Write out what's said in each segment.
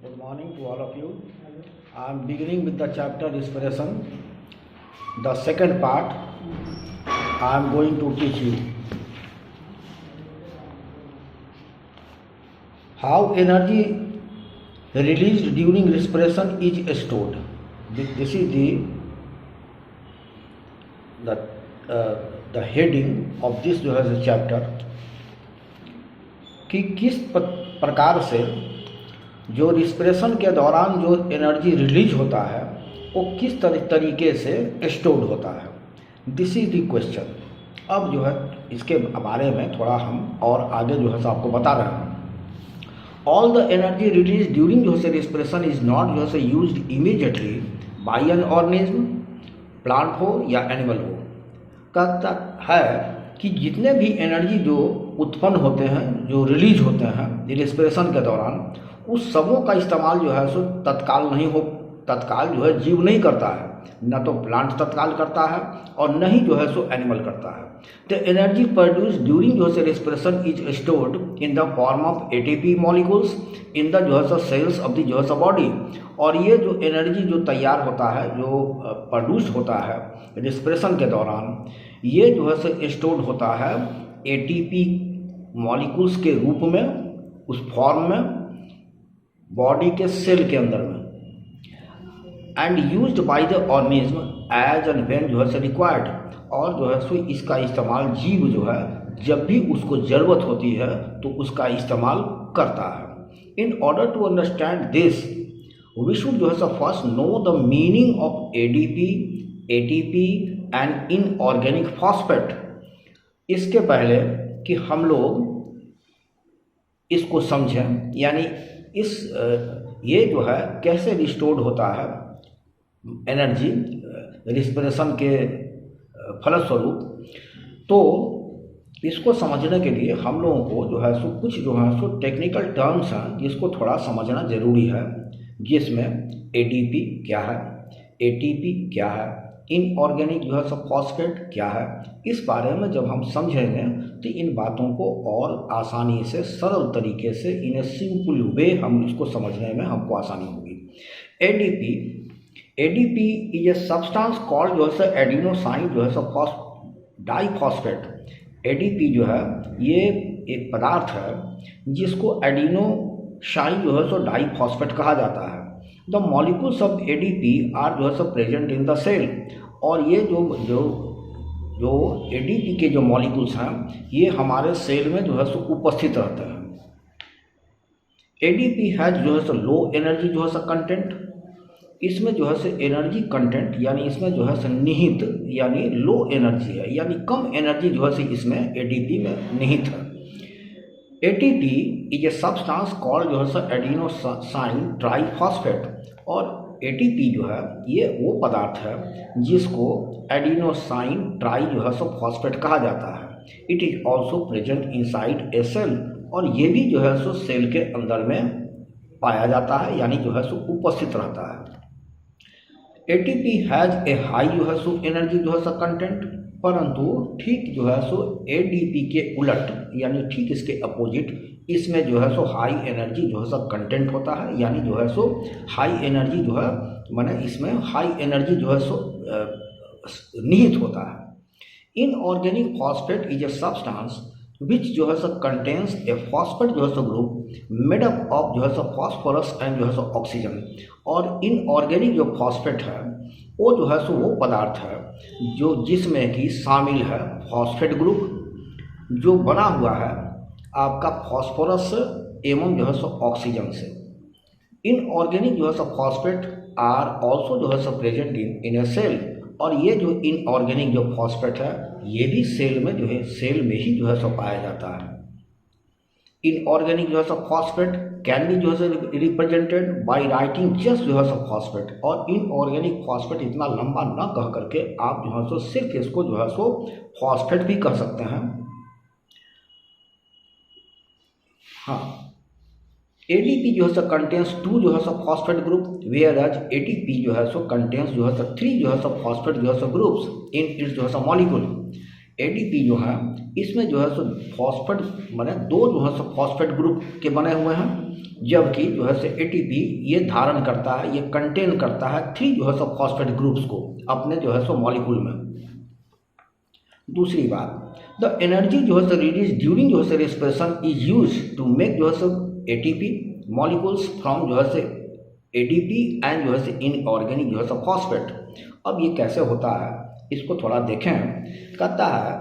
Good morning to all of you. I am beginning with the chapter respiration. The second part I am going to teach you. How energy released during respiration is stored. This is the heading of this जो है chapter कि किस प्रकार से जो respiration के दौरान जो एनर्जी रिलीज होता है वो किस तरीके से स्टोर्ड होता है। This is the question. अब जो है इसके बारे में थोड़ा हम और आगे जो है आपको बता रहे हैं। All the energy release during जो है रिस्पिरेशन इज नॉट जो है used immediately by an organism, plant हो या एनिमल हो। कहता है कि जितने भी एनर्जी जो उत्पन्न होते हैं, जो रिलीज होते हैं रिस्पिरेशन के दौरान, उस सबों का इस्तेमाल जो है सो तत्काल जो है जीव नहीं करता है। न तो प्लांट तत्काल करता है और न ही जो है सो एनिमल करता है। द एनर्जी प्रोड्यूस ड्यूरिंग जो है respiration is stored in the form of ATP molecules in the जो है सेल्स ऑफ द जो है बॉडी। और ये जो एनर्जी जो तैयार होता है, जो प्रोड्यूस होता है रिस्पिरेशन के दौरान, ये जो है स्टोर्ड होता है एटीपी मॉलिक्यूल्स के रूप में, उस फॉर्म में बॉडी के सेल के अंदर में, and used by the organism as and when जो है रिक्वायर्ड। और जो है सो इसका इस्तेमाल जीव जो है जब भी उसको ज़रूरत होती है तो उसका इस्तेमाल करता है। In order to understand this we should जो है first know the meaning of ADP, ATP and inorganic phosphate. इसके पहले कि हम लोग इसको समझें, यानी ये जो है कैसे रिस्टोर्ड होता है एनर्जी रिस्पिरेशन के फलस्वरूप, तो इसको समझने के लिए हम लोगों को जो है सो कुछ जो है सो टेक्निकल टर्म्स हैं जिसको थोड़ा समझना ज़रूरी है। जिसमें एडीपी क्या है, एटीपी क्या है, इनऑर्गेनिक जो है सब फॉस्फेट क्या है, इस बारे में जब हम समझेंगे तो इन बातों को और आसानी से, सरल तरीके से, इन ए सिंपल वे हम इसको समझने में हमको आसानी होगी। ADP is a substance called जो है एडिनोसाइन जो है डाइफॉस्फेट। एडीपी जो है ये एक पदार्थ है जिसको एडिनोसाइन जो है सो डाइफॉस्फेट कहा जाता है। The molecules of ADP are जो है so present in the cell. और ये जो एडीपी के जो मॉलिक्यूल्स हैं ये हमारे सेल में जो है सो उपस्थित रहते हैं। एडीपी हैज जो है सो लो एनर्जी जो है सो कंटेंट। इसमें जो है सो एनर्जी कंटेंट यानी इसमें जो है सो निहित यानी लो एनर्जी है, यानी कम एनर्जी जो है सो इसमें एडीपी में निहित है। ATP is a substance called जो है सो एडिनोसाइन ट्राइफॉस्फेट। और एटीपी जो है ये वो पदार्थ है जिसको एडिनोसाइन ट्राई जो है सो फॉस्फेट कहा जाता है। It is also present inside a cell. और ये भी जो है सो सेल के अंदर में पाया जाता है, यानी जो है सो उपस्थित रहता है। एटीपी हैज ए हाई जो है सो एनर्जी जो है सो कंटेंट, परंतु ठीक जो है सो एडीपी के उलट यानी ठीक इसके अपोजिट इसमें जो है सो हाई एनर्जी जो है सो कंटेंट होता है, यानी जो है सो हाई एनर्जी जो है माने इसमें हाई एनर्जी जो है सो निहित होता है। Inorganic phosphate is a substance which जो है सो कंटेन्स ए फॉस्फेट जो है so group made up of जो है सो फॉस्फोरस एंड जो है सो ऑक्सीजन। और इनऑर्गेनिक जो फॉस्फेट है वो जो है सो वो पदार्थ है जो जिसमें कि शामिल है फॉस्फेट ग्रुप जो बना हुआ है आपका फॉस्फोरस एवं जो है सो ऑक्सीजन से। इनऑर्गेनिक जो है सो फॉस्फेट आर ऑल्सो जो है सो प्रेजेंट इन ए सेल। और ये जो इनऑर्गेनिक जो फॉस्फेट है ये भी सेल में जो है सेल में ही जो है सो पाया जाता है। इनऑर्गेनिक जो है सो फॉस्फेट कैन बी जो है रिप्रेजेंटेड बाय राइटिंग जस्ट जो है सो फॉस्फेट। और इनऑर्गेनिक फॉस्फेट इतना लंबा न कह करके आप जो है सो सिर्फ इसको जो है सो फॉस्फेट भी कह सकते हैं। हाँ, एडीपी जो है सो कंटेन्स 2 जो है सो फॉस्फेट ग्रुप, वेयर एज एटीपी जो है सो कंटेन्स जो है सो 3 जो है सो फॉस्फेट जो है सो ग्रुप्स इन इट्स जो है सो मॉलिक्यूल। एडीपी जो है इसमें जो है सो फॉस्फेट माने 2 जो है सो फॉस्फेट ग्रुप के बने हुए हैं, जबकि जो है एटीपी ये धारण करता है, ये कंटेन करता है 3 जो है फॉस्फेट ग्रुप्स को अपने जो है मॉलिक्यूल में। दूसरी बात, द एनर्जी जो है रिलीज ड्यूरिंग जो है respiration is use to make जो है एटीपी मॉलिक्यूल्स फ्रॉम जो है एडीपी एंड जो है इनऑर्गेनिक जो है फॉस्फेट। अब ये कैसे होता है इसको थोड़ा देखें। कहता है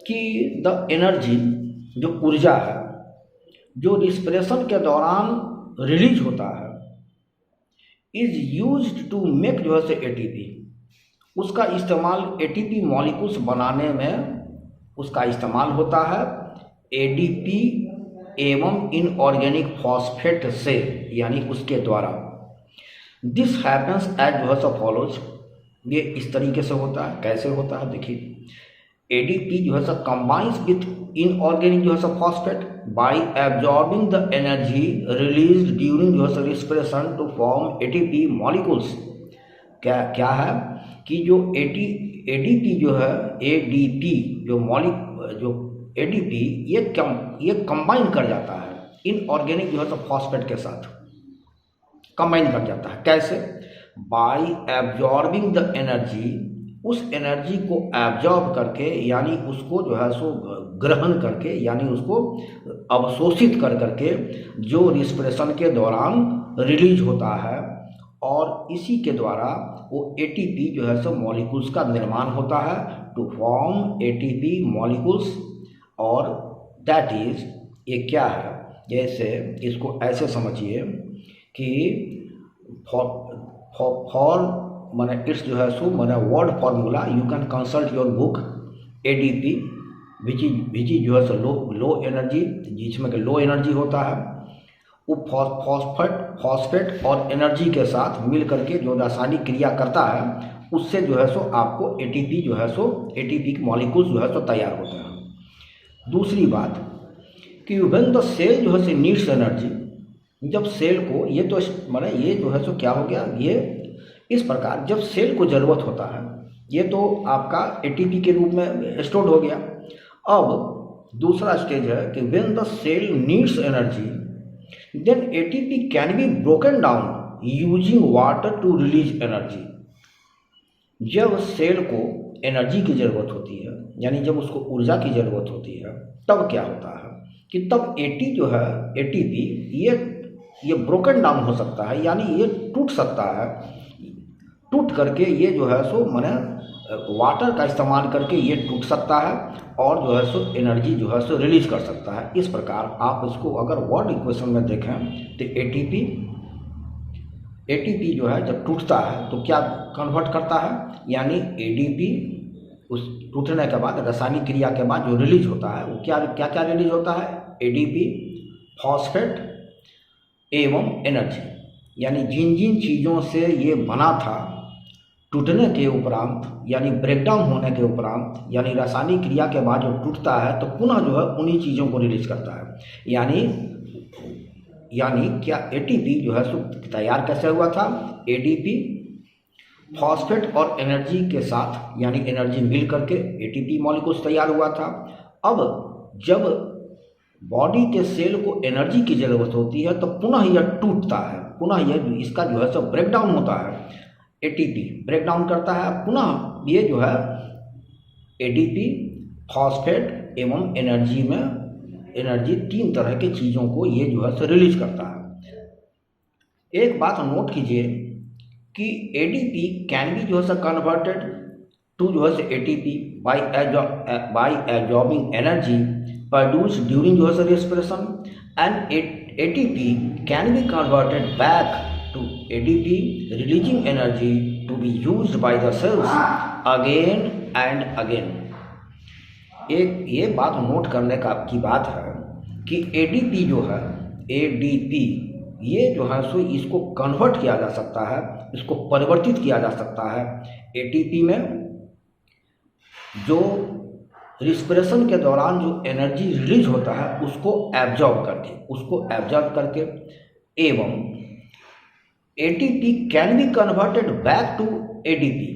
कि द एनर्जी जो ऊर्जा है जो रिस्पिरेशन के दौरान रिलीज होता है इज यूज्ड टू मेक जो है एटीपी, उसका इस्तेमाल एटीपी मॉलिक्यूल्स बनाने में उसका इस्तेमाल होता है एडीपी एवं इनऑर्गेनिक फॉस्फेट से, यानी उसके द्वारा। दिस हैपन्स एज जो है फॉलोज, ये इस तरीके से होता है। कैसे होता है देखिए, एडीपी जो है कंबाइंस विथ इनऑर्गेनिक जो है phosphate by absorbing the energy released during जो है respiration to form ATP molecules. क्या है कि जो एडीपी जो है एडीपी जो एडीपी ये कंबाइन कर जाता है इनऑर्गेनिक जो है फॉस्फेट के साथ कंबाइन कर जाता है। कैसे? बाय एब्जॉर्बिंग द एनर्जी, उस एनर्जी को एब्जॉर्ब करके, यानी उसको जो है ग्रहण करके, यानी उसको अवशोषित कर करके जो रिस्पिरेशन के दौरान रिलीज होता है, और इसी के द्वारा वो एटीपी जो है मॉलिक्यूल्स का निर्माण होता है टू फॉर्म एटीपी मॉलिक्यूल्स। और दैट इज, ये क्या है, जैसे इसको ऐसे समझिए कि फॉर माने इट्स जो है माने word formula, you can consult your book ADP which is जो है लो एनर्जी, जिसमें लो एनर्जी होता है। वो फॉस्फेट और एनर्जी के साथ मिल करके जो रासायनिक क्रिया करता है, उससे जो है आपको एटीपी जो है एटीपी के मॉलिक्यूल्स जो है तैयार होते हैं। दूसरी बात कि व्हेन द सेल जो है नीड्स एनर्जी, जब सेल को ये तो माने ये जो है क्या हो गया, ये इस प्रकार जब सेल को ज़रूरत होता है, ये तो आपका एटीपी के रूप में स्टोर हो गया। अब दूसरा स्टेज है कि when the cell needs energy then ATP can be broken down using water to release energy. जब सेल को एनर्जी की ज़रूरत होती है, यानी जब उसको ऊर्जा की ज़रूरत होती है, तब क्या होता है कि तब एटीपी ये ब्रोकन डाउन हो सकता है, यानी ये टूट सकता है। टूट करके ये जो है माने वाटर का इस्तेमाल करके ये टूट सकता है और जो है एनर्जी जो है रिलीज कर सकता है। इस प्रकार आप इसको अगर वर्ड इक्वेशन में देखें तो एटीपी जो है जब टूटता है तो क्या कन्वर्ट करता है, यानी एडीपी उस टूटने के बाद रासायनिक क्रिया के बाद जो रिलीज होता है वो क्या रिलीज होता है, एडीपी, फॉस्फेट एवं एनर्जी। यानी जिन जिन चीज़ों से ये बना था टूटने के उपरांत, यानी ब्रेकडाउन होने के उपरांत, यानी रासायनिक क्रिया के बाद जो टूटता है तो पुनः जो है उन्हीं चीज़ों को रिलीज करता है। यानी क्या एटीपी जो है तैयार कैसे हुआ था, एडीपी फॉस्फेट और एनर्जी के साथ, यानी एनर्जी मिल करके एटीपी मॉलिक्यूल्स तैयार हुआ था। अब जब बॉडी के सेल को एनर्जी की ज़रूरत होती है तो पुनः यह टूटता है, पुनः यह इसका जो है सब ब्रेकडाउन होता है, एटीपी ब्रेकडाउन करता है, पुनः ये जो है एडीपी, फॉस्फेट एवं एनर्जी में एनर्जी 3 तरह की चीज़ों को ये जो है रिलीज करता है। एक बात नोट कीजिए कि एडीपी कैन बी जो है कन्वर्टेड टू जो है ATP bye absorbing energy produced during जो है respiration, and ATP can be converted back to ADP, releasing energy to be used by the cells again and again। एक ये बात note करने की बात है कि ADP जो है, ADP ये जो है इसको कन्वर्ट किया जा सकता है, इसको परिवर्तित किया जा सकता है ATP में। जो रिस्पिरेशन के दौरान जो एनर्जी रिलीज होता है उसको एब्जॉर्ब करके एवं ATP can be converted back to ADP,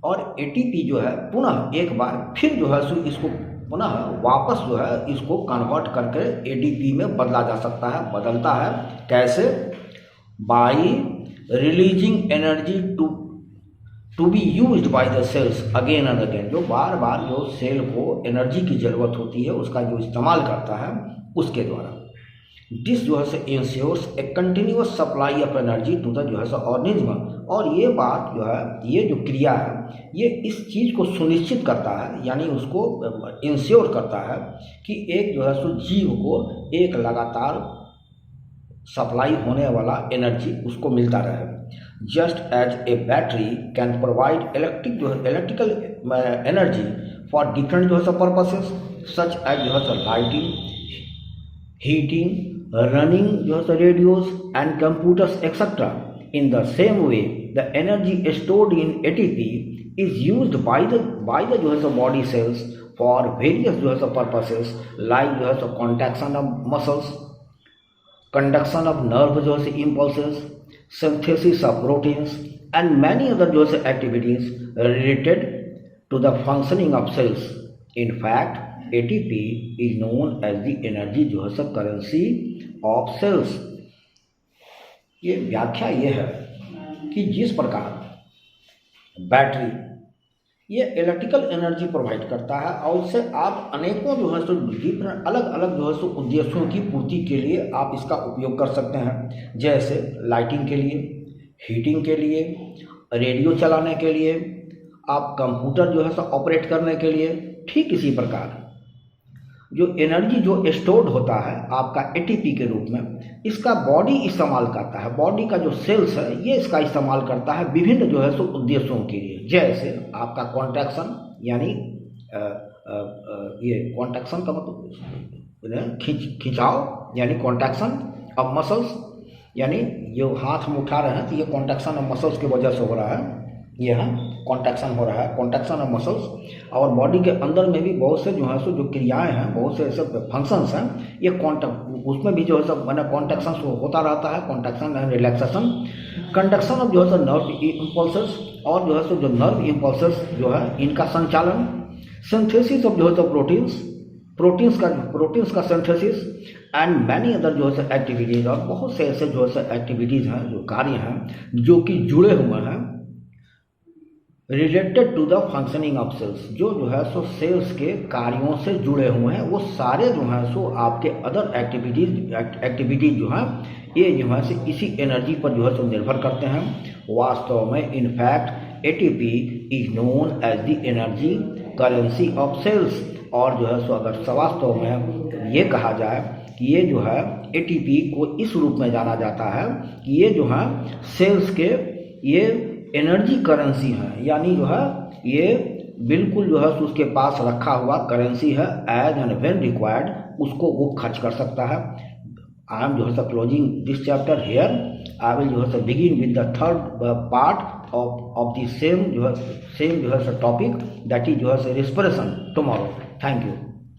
और एटीपी जो है पुनः एक बार फिर जो है इसको पुनः वापस जो है इसको कन्वर्ट करके एटीपी में बदला जा सकता है, बदलता है। कैसे? By releasing energy to be used by the cells again and again. जो बार बार जो सेल को एनर्जी की ज़रूरत होती है उसका जो इस्तेमाल करता है उसके द्वारा। दिस जो है से ensures a continuous supply of energy to the जो है ऑर्गेनिज्म। और ये बात जो है, ये जो क्रिया है, ये इस चीज़ को सुनिश्चित करता है, यानी उसको इंश्योर करता है कि एक जो है सो जीव को एक लगातार सप्लाई होने वाला एनर्जी उसको मिलता रहे। Just as a battery can provide electrical energy for different जो है पर्पसेस सच एज जो है lighting, heating, running radios and computers etc. In the same way, the energy stored in ATP is used by the body cells for various purposes like contraction of muscles, conduction of nerve impulses, synthesis of proteins and many other activities related to the functioning of cells. In fact, ATP is known as the energy जो है सब currency of sales. ये व्याख्या ये है कि जिस प्रकार बैटरी ये इलेक्ट्रिकल एनर्जी प्रोवाइड करता है और इससे आप अनेकों जो है सो डिफरेंट अलग अलग जो है सो उद्देश्यों की पूर्ति के लिए आप इसका उपयोग कर सकते हैं। जैसे लाइटिंग के लिए, हीटिंग के लिए, रेडियो चलाने के लिए, आप कंप्यूटर जो है सो ऑपरेट करने के लिए। ठीक इसी प्रकार जो एनर्जी जो स्टोर्ड होता है आपका एटीपी के रूप में, इसका बॉडी इस्तेमाल करता है। बॉडी का जो सेल्स है ये इसका इस्तेमाल करता है विभिन्न जो है सो उद्देश्यों के लिए। जैसे आपका कॉन्ट्रैक्शन, यानी ये कॉन्ट्रैक्शन का मतलब खिंचाव, यानी कॉन्ट्रैक्शन ऑफ मसल्स, यानी जो हाथ में उठा रहे हैं तो ये कॉन्ट्रैक्शन ऑफ मसल्स की वजह से हो रहा है, ये है कॉन्ट्रैक्शन हो रहा है, कॉन्ट्रैक्शन ऑफ मसल्स। और बॉडी के अंदर में भी बहुत से जो है सो जो क्रियाएं हैं, बहुत से ऐसे फंक्शंस हैं, ये उसमें भी जो है सब मैंने कॉन्ट्रैक्शन होता रहता है, contraction and relaxation, conduction of जो है सो नर्व इम्पल्सेस, और जो है सो जो नर्व इम्पल्सेस जो है इनका संचालन, सिंथेसिस ऑफ जो है सो प्रोटीन्स का सिंथेसिस एंड मैनी अदर जो है एक्टिविटीज़। और बहुत से ऐसे जो है एक्टिविटीज़ हैं, जो कार्य हैं जो कि जुड़े हुए हैं related to the functioning of cells, जो है सो सेल्स के कार्यों से जुड़े हुए हैं। वो सारे जो हैं सो आपके अदर एक्टिविटीज जो हैं ये जो है सो इसी एनर्जी पर जो है सो निर्भर करते हैं। वास्तव में in fact ATP is known as the energy currency of cells. और जो है सो अगर वास्तव में ये कहा जाए कि ये जो है एटीपी को इस रूप में जाना जाता है कि ये जो है सेल्स के ये एनर्जी करेंसी है, यानी जो है ये बिल्कुल जो है उसके पास रखा हुआ करेंसी है। एज एंड व्हेन रिक्वायर्ड उसको वो खर्च कर सकता है। आई एम जो है closing this chapter here. I will जो है begin with the third part of the same जो है टॉपिक, दैट इज जो है रेस्पिरेशन टुमारो। Thank you.